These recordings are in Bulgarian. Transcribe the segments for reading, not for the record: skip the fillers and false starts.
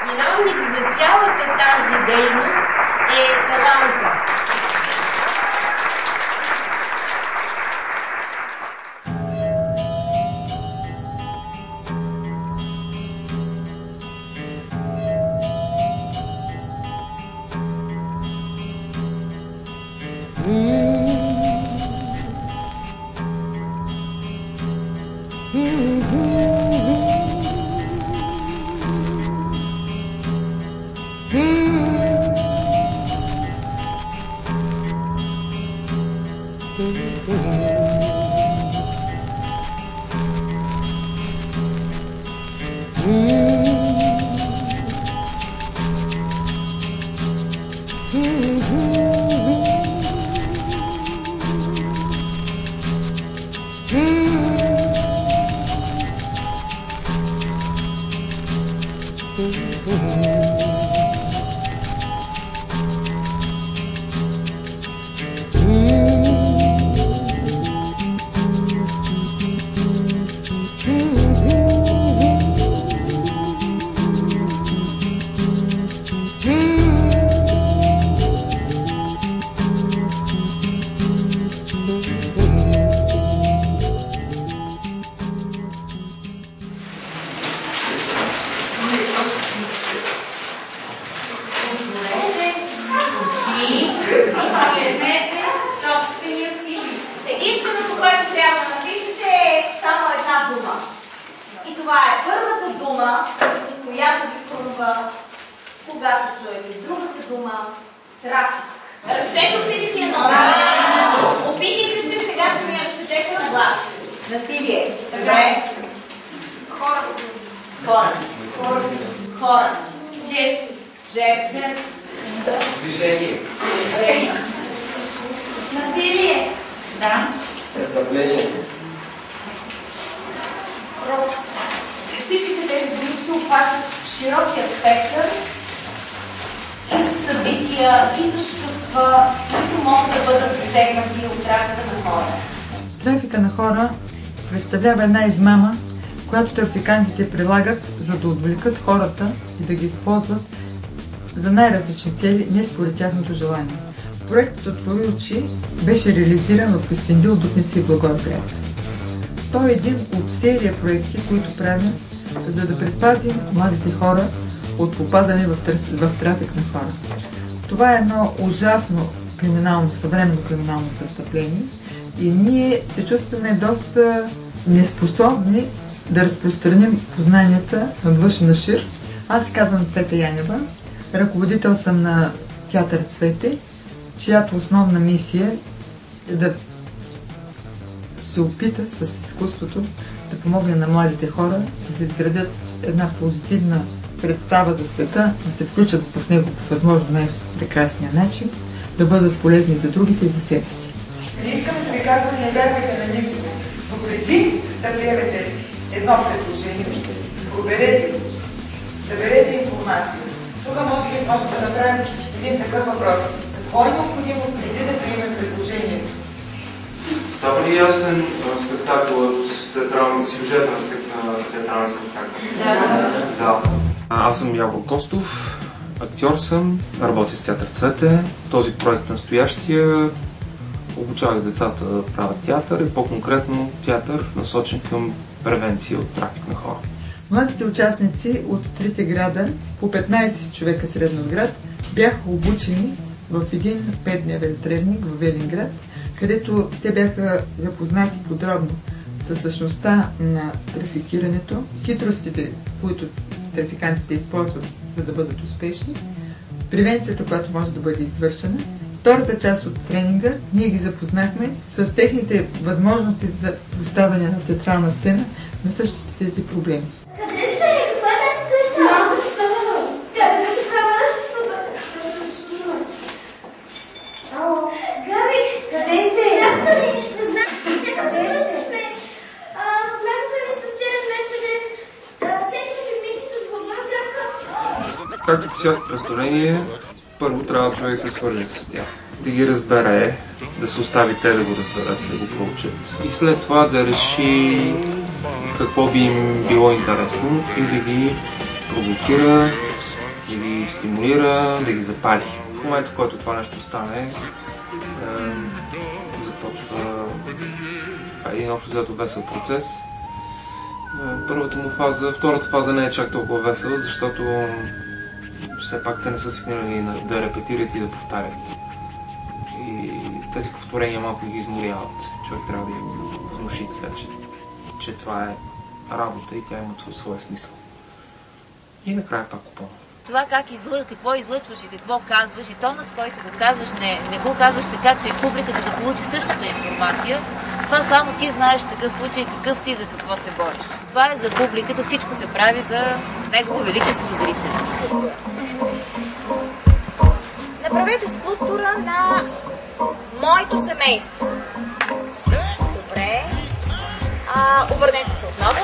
Виновник за цялата тази дейност е таланта. Единственото, което трябва да напишете е само една дума. И това е първата дума, която ви хрумва, когато чуете другата дума трафик. Разчекахте ли си едно? Опитайте се, сега ще ми разчетете на глас. Насилие. Добре. Хора. Хора. Хора. Жертви. Жертви. Движение. Движение. Насилие. Да. Престъпление. Всичките тези думички обхващат широкия спектър и с събития, и с чувства, които могат да бъдат засегнати от трафика на хора. Трафика на хора представлява една измама, която трафикантите прилагат, за да отвлекат хората и да ги използват за най-различни цели, не според тяхното желание. Проектът "Отвори очи" беше реализиран в Кюстендил, Дупница и Благоевград. Той е един от серия проекти, които правим, за да предпазим младите хора от попадане в трафик на хора. Това е едно ужасно съвременно криминално престъпление и ние се чувстваме доста неспособни да разпространим познанията надлъж и нашир. Аз се казвам Цвета Янева, ръководител съм на театър "Цвете", чиято основна мисия е да се опита с изкуството да помогне на младите хора да се изградят една позитивна представа за света, да се включат в него по възможно най-прекрасния начин, да бъдат полезни за другите и за себе си. Не искаме да ви казваме, не вярвайте на никого, но преди да приемете едно предложение, проверете, съберете информация. Тук може да направим един такъв въпрос. Какво е необходимо преди да приемем предложението? Става ли ясен спектакълът с сюжет на театрален спектакъл? Да. Аз съм Явор Костов, актьор съм, работя с театър "Цвете". Този проект настоящия обучавах децата да правят театър и по-конкретно театър, насочен към превенция от трафик на хора. Младите участници от трите града, по 15 човека средно от град, бяха обучени в един 5-дневен тренинг в Велинград, където те бяха запознати подробно със същността на трафикирането, хитростите, които трафикантите използват, за да бъдат успешни, превенцията, която може да бъде извършена. Втората част от тренинга ние ги запознахме с техните възможности за поставяне на театрална сцена на същите тези проблеми. Къде сте? Каква е тази къща? Малко ти става. Тя да беше правила, ще се обърне. Ало. Габи, къде сте? Не знам. Някакво къща сме. Влякохме ни с черен Мерцедес. 4 седмици с Благоевградска. Както по всяко представление, първо трябва човек да се свърже с тях, да ги разбере, да се остави те да го разберат, да го проучат и след това да реши какво би им било интересно и да ги провокира, ги стимулира, да ги запали. В момента, в който това нещо стане, започва един общо взето весел процес. Първата му фаза, втората фаза не е чак толкова весела, защото все пак те не са свикнали да репетират и да повтарят. И тези повторения малко ги изморяват. Човек трябва да им внуши така, че това е работа и тя има своя смисъл. И накрая пак отново. Това какво излъчваш и какво казваш и тона, с който го казваш, не го казваш така, че публиката да получи същата информация. Това само ти знаеш в такъв случай какъв си и за какво се бориш. Това е за публиката, всичко се прави за Негово Величество зрители. Направете скулптура на моето семейство. Добре. Обърнете се отново.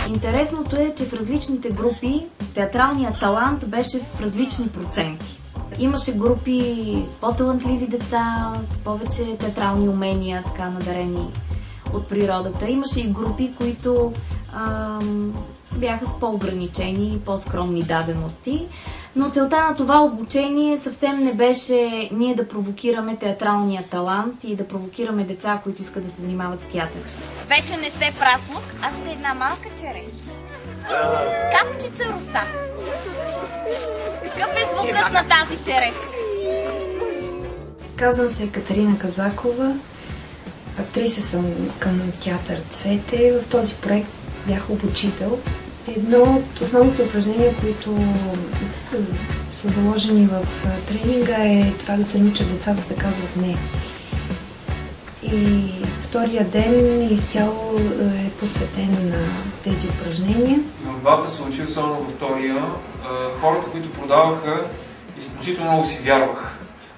Интересното е, че в различните групи театралният талант беше в различни проценти. Имаше групи с по-талантливи деца, с повече театрални умения, така надарени от природата. Имаше и групи, които бяха с по-ограничени и по-скромни дадености. Но целта на това обучение съвсем не беше ние да провокираме театралния талант и да провокираме деца, които искат да се занимават с театър. Вече не сте праслук, а сте една малка черешка. С капчица роса. Какъв е звукът на тази черешка? Казвам се Катерина Казакова. Актриса съм към театър Цвете. В този проект бях обучител. Едно от основните упражнения, които са заложени в тренинга, е това да се научат децата да казват не. И втория ден изцяло е посветен на тези упражнения. В двата случаи, особено във втория, хората, които продаваха, изключително много си вярваха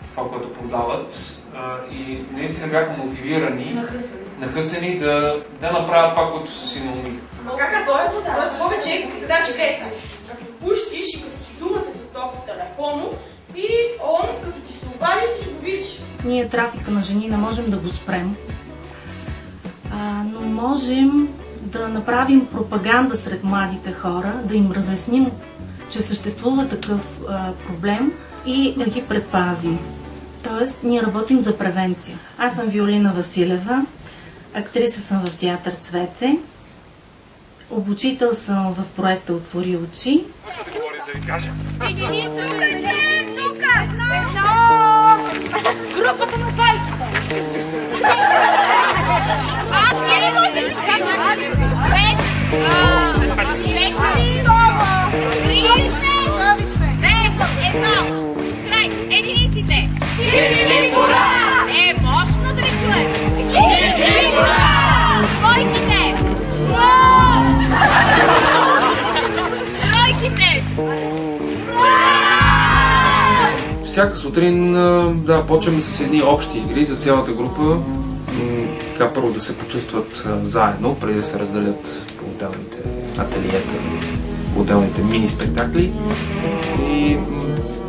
в това, което продават и наистина бяха мотивирани, нахъсани да направят това, което са си наумили. Как той е повече, значи гледай, като пущиш и като си думате с тоя по телефону и он, като ти се обади, ти ще го видиш. Ние трафика на жени не можем да го спрем, но можем да направим пропаганда сред младите хора, да им разясним, че съществува такъв проблем и да ги предпазим. Тоест, ние работим за превенция. Аз съм Виолина Василева, актриса съм в театър Цвете, обучител съм в проекта Отвори очи. Единица, тук! Едно! Групата на байките! Аз си не може да кажа! Пет! Четири! Едно! Край! Единиците! Е, мощно да ви чуем! Двойките! Тройките! Всяка сутрин почваме с едни общи игри за цялата група. Така първо да се почувстват заедно, преди да се разделят по отделните ателиета, по отделните мини-спектакли. И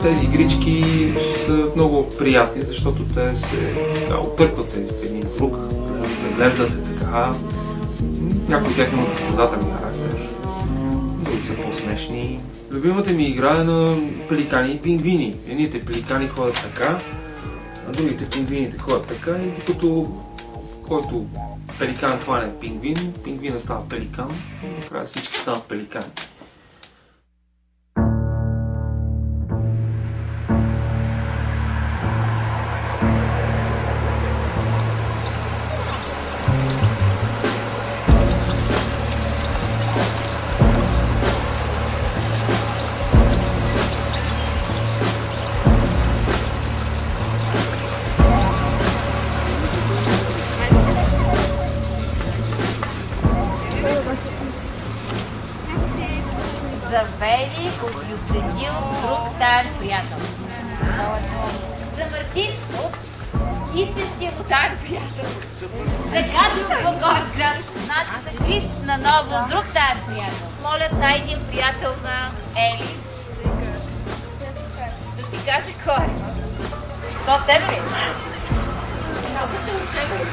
тези игрички са много приятни, защото те се оттъркват се един от друг, заглеждат се така. Някои от тях имат състезателен характер, други са по-смешни. Любимата ми игра е на пеликани и пингвини. Едните пеликани ходят така, а другите пингвините ходят така и докато който пеликан хване пингвин, пингвина става пеликан и накрая всички стават пеликани. Завели от Юстенил друг таен приятел. За Мартин от истинския му таен приятел. За Габи от Благоевград. Значи за Крис наново друг таен приятел. Моля тайния приятел на Ели да си каже кой е. Това от тебе ли? Аз съм от тебе.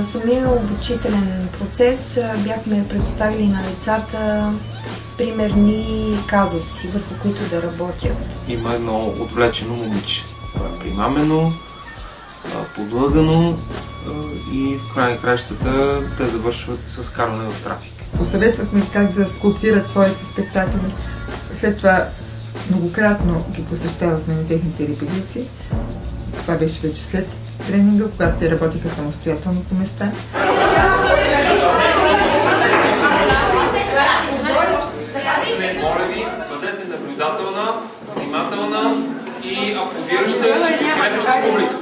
самия обучителен процес бяхме предоставили на децата примерни казуси, върху които да работят. Има едно отвлечено момиче. Примамено, подлъгано и в край на кращата те завършват с каране в трафик. Посъветвахме как да скулптират своите спектакли. След това многократно ги посещавахме на техните репетиции. Това беше вече след тренинга, когато те работиха самостоятелно по места. Моля ви, бъдете наблюдателна, внимателна и аплодираща и подкрепяща публика.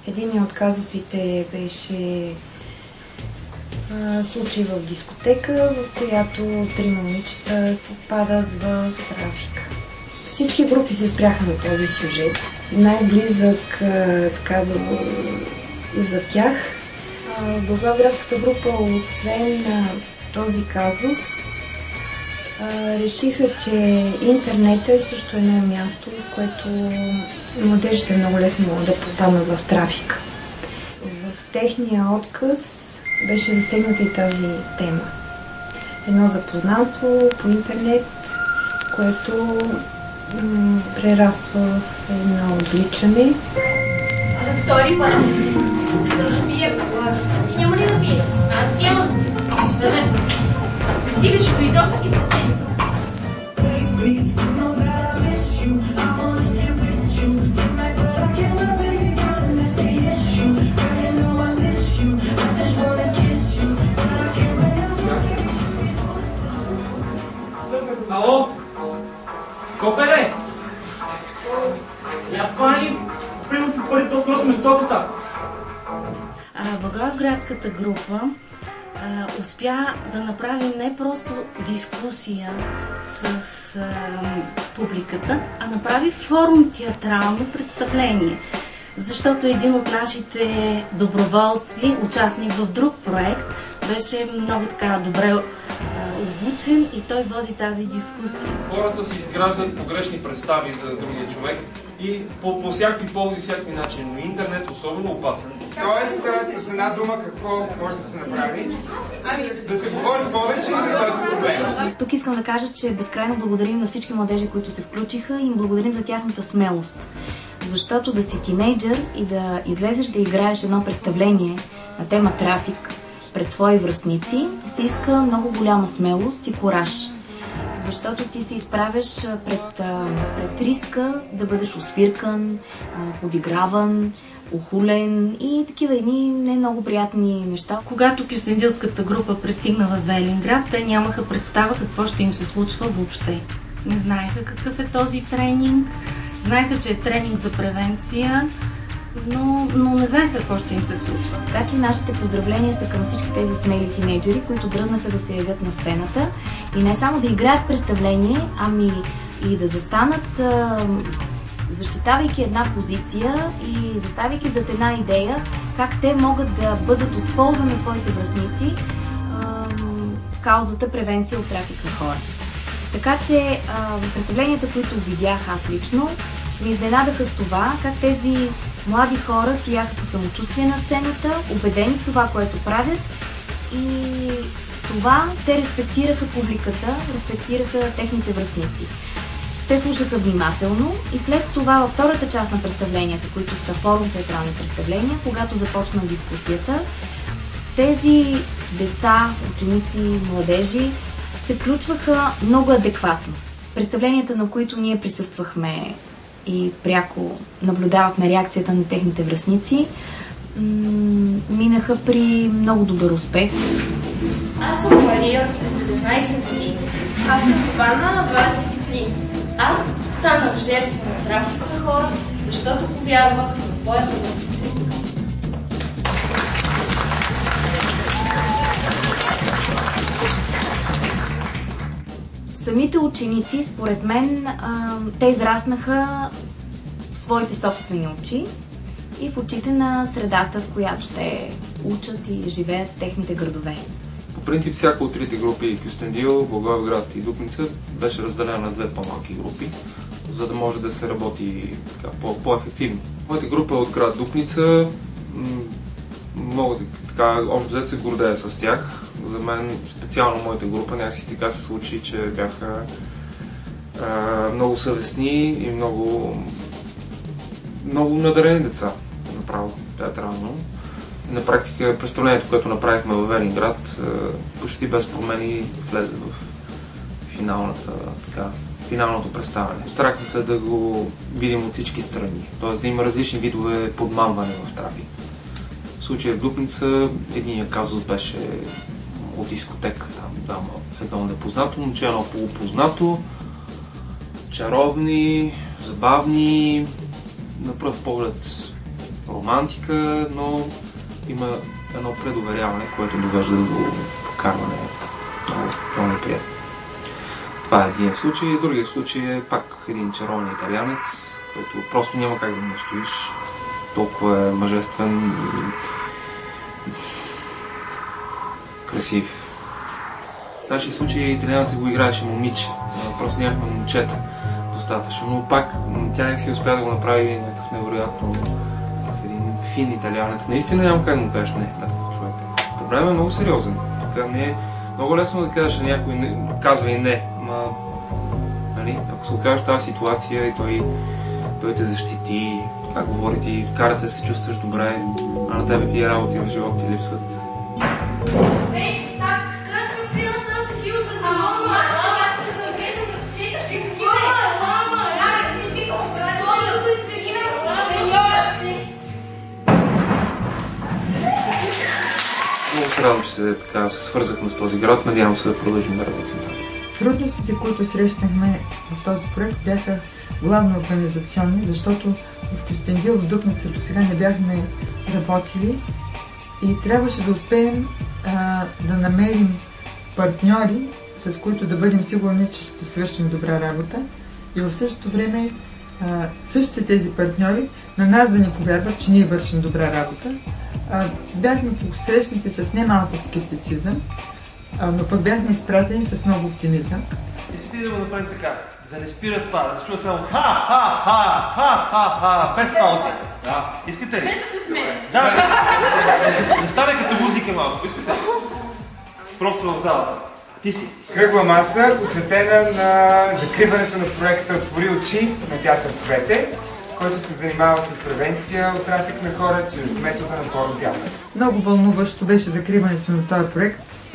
Един от казусите беше случай в дискотека, в която 3 момичета попадат в трафик. Всички групи се спряха на този сюжет. Най-близък за тях Благоевградската група, освен този казус, решиха, че интернет е също едно място, в което младежите много лесно могат да попаднат в трафик. В техния отказ беше засегната и тази тема. Едно запознанство по интернет, което прераства в едно отвличане. За втори път ще пия кола. Ти няма ли да пиеш? Аз няма. Ще ме. Стига, че дойдох пък и претенца. Ало? Копеле! Я пани, примат ми парите относно стоката. Благоевградската група успя да направи не просто дискусия с публиката, а направи формно театрално представление. Защото един от нашите доброволци, участник в друг проект, беше много така добре обучен и той води тази дискусия. Хората си изграждат погрешни представи за другия човек и по всякакви поводи, всякакви начини, но интернет особено опасен. Тоест, с една дума какво може да се направи? Да се говори повече за този проблем. Тук искам да кажа, че безкрайно благодарим на всички младежи, които се включиха и им благодарим за тяхната смелост. Защото да си тинейджър и да излезеш да играеш едно представление на тема трафик пред свои връстници, се иска много голяма смелост и кураж. Защото ти се изправяш пред риска да бъдеш освиркан, подиграван, ухулен и такива едни не много приятни неща. Когато кюстендилската група пристигна в Велинград, те нямаха представа какво ще им се случва въобще. Не знаеха какъв е този тренинг, знаеха, че е тренинг за превенция, но не знаеха какво ще им се случва. Така че нашите поздравления са към всички тези смели тинейджери, които дръзнаха да се явят на сцената и не само да играят представление, ами и да застанат, защитавайки една позиция и заставайки зад една идея, как те могат да бъдат от полза на своите връстници в каузата превенция от трафик на хора. Така че представленията, които видях аз лично, ми изненадаха с това, как тези млади хора стояха със самочувствие на сцената, убедени в това, което правят и с това те респектираха публиката, респектираха техните връстници. Те слушаха внимателно и след това във втората част на представленията, които са форум театрални представления, когато започна дискусията, тези деца, ученици, младежи се включваха много адекватно. Представленията, на които ние присъствахме и пряко наблюдавахме реакцията на техните връстници, минаха при много добър успех. Аз съм Мария, през 17 години. Аз съм Ивана, 23. Аз станах жертва на трафик на хора, защото повярвах на своята вътрешност. Самите ученици, според мен, те израснаха в своите собствени очи и в очите на средата, в която те учат и живеят в техните градове. По принцип, всяка от трите групи, Кюстендил, Благоевград и Дупница, беше разделена на две по-малки групи, за да може да се работи по-ефективно. Моята група от град Дупница много така, общо взето се гордея с тях. За мен, специално моята група, някакси така се случи, че бяха много съвестни и много надарени деца, направо, театрално. И на практика представлението, което направихме във Велинград, почти без промени влезе в финалното представяне. Старахме се да го видим от всички страни, т.е. да има различни видове подмамване в трафик. В случая в Дупница единият казус беше от дискотека, там едно непознато момче, едно полупознато, чаровни, забавни, на пръв поглед романтика, но има едно предоверяване, което довежда до покарване. Много неприятно. Това е един случай. Другия случай е пак един чаровен италианец, който просто няма как да му стоиш. Толкова е мъжествен и красив. В нашия случай италианецът го играеше момиче. Просто нямахме момчета достатъчно, но пак тя някак си успя да го направи някакъв невероятно един фин италианец. Наистина няма как да му кажеш не на такъв човек. Проблемът е много сериозен. Тук не е много лесно да кажеш на някой не, казва и не. Нали? Ако се окажеш в тази ситуация и той те защити, как говори ти, карате да се чувстваш добре, а на тебе тия работи в живота ти липсват. Много се радвам, че се свързахме с този град. Надявам се да продължим да работим там. Трудностите, които срещнахме в този проект, бяха главно организационни, защото в Кюстендил, в Дупница до сега не бяхме работили и трябваше да успеем да намерим партньори, с които да бъдем сигурни, че ще свършим добра работа и в същото време същите тези партньори на нас да ни повярват, че ние вършим добра работа. Бяхме посрещнати с немалко скептицизъм, но пък бяхме изпратени с много оптимизъм. Искате да го направим така, да не спира това, да се чува само ха-ха-ха-ха-ха-ха, без паузи. Да. Искате ли? Без да се смее. Да, да стане като музика малко, искате ли? Просто в залата. Ти си. Кръгла маса, посветена на закриването на проекта "Отвори очи" на театър "Цвете", който се занимава с превенция от трафик на хора чрез метода на порно-театър. Много вълнуващо беше закриването на този проект.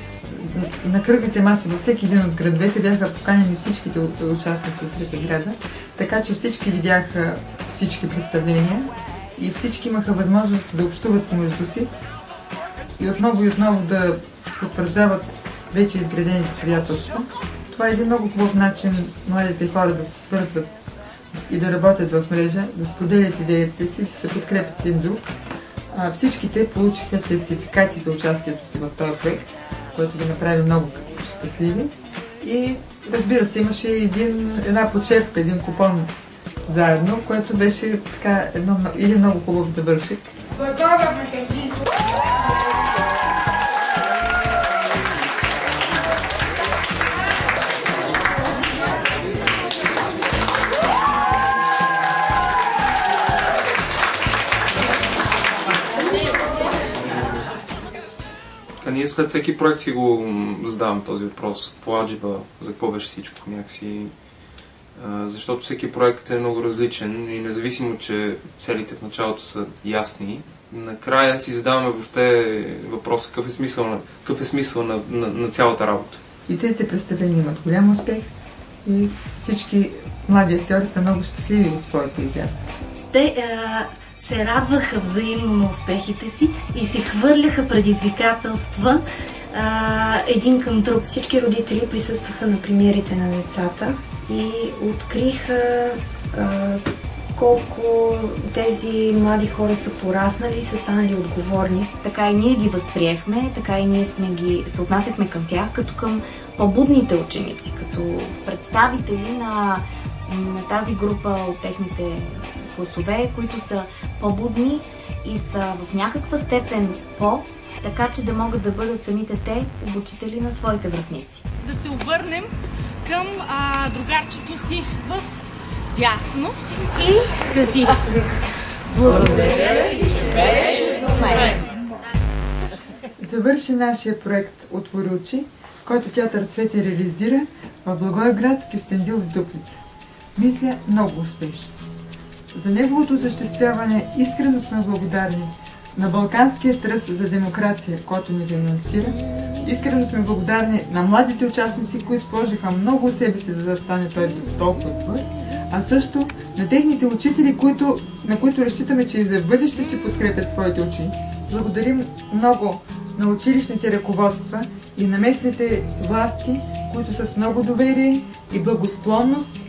На кръглите маси във всеки един от градовете бяха поканени всичките участници от трите града, така че всички видяха всички представления и всички имаха възможност да общуват помежду си и отново да потвърждават вече изградените приятелства. Това е един много хубав начин младите хора да се свързват и да работят в мрежа, да споделят идеите си, да се подкрепят един друг. Всичките получиха сертификати за участието си в този проект, който ги направи много щастливи. И разбира се, имаше една почерпка, един купон заедно, което беше така един много хубав завършек. Ние след всеки проект си го задавам този въпрос. По аджиба, за какво беше всичко някакси. Защото всеки проект е много различен и независимо, че целите в началото са ясни, накрая си задаваме въобще въпроса какъв е смисъл на цялата работа. И трите представления имат голям успех и всички млади актьори са много щастливи от своята изява. Те се радваха взаимно на успехите си и си хвърляха предизвикателства един към друг. Всички родители присъстваха на премиерите на децата и откриха колко тези млади хора са пораснали и са станали отговорни. Така и ние ги възприехме, така и ние се отнасяхме към тях като към по-будните ученици, като представители на тази група от техните класове, които са по-будни и са в някаква степен така че да могат да бъдат самите те обучители на своите връстници. Да се обърнем към другарчето си в дясно и кажи: благодаря ви, че беше с мен. завърши нашия проект "Отвори очи", който театър Цвете реализира в Благоевград, Кюстендил в Дупница. Мисля, много успешно. За неговото осъществяване искрено сме благодарни на Балканския тръст за демокрация, който ни финансира. Искрено сме благодарни на младите участници, които вложиха много от себе си, за да стане той толкова добър, а също на техните учители, на които разчитаме, че и за бъдеще ще подкрепят своите ученици. Благодарим много на училищните ръководства и на местните власти, които с много доверие и благосклонност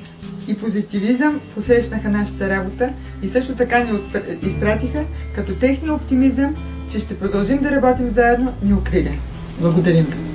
и позитивизъм посрещнаха нашата работа и също така ни изпратиха, като техния оптимизъм, че ще продължим да работим заедно, ни укриля. Благодарим.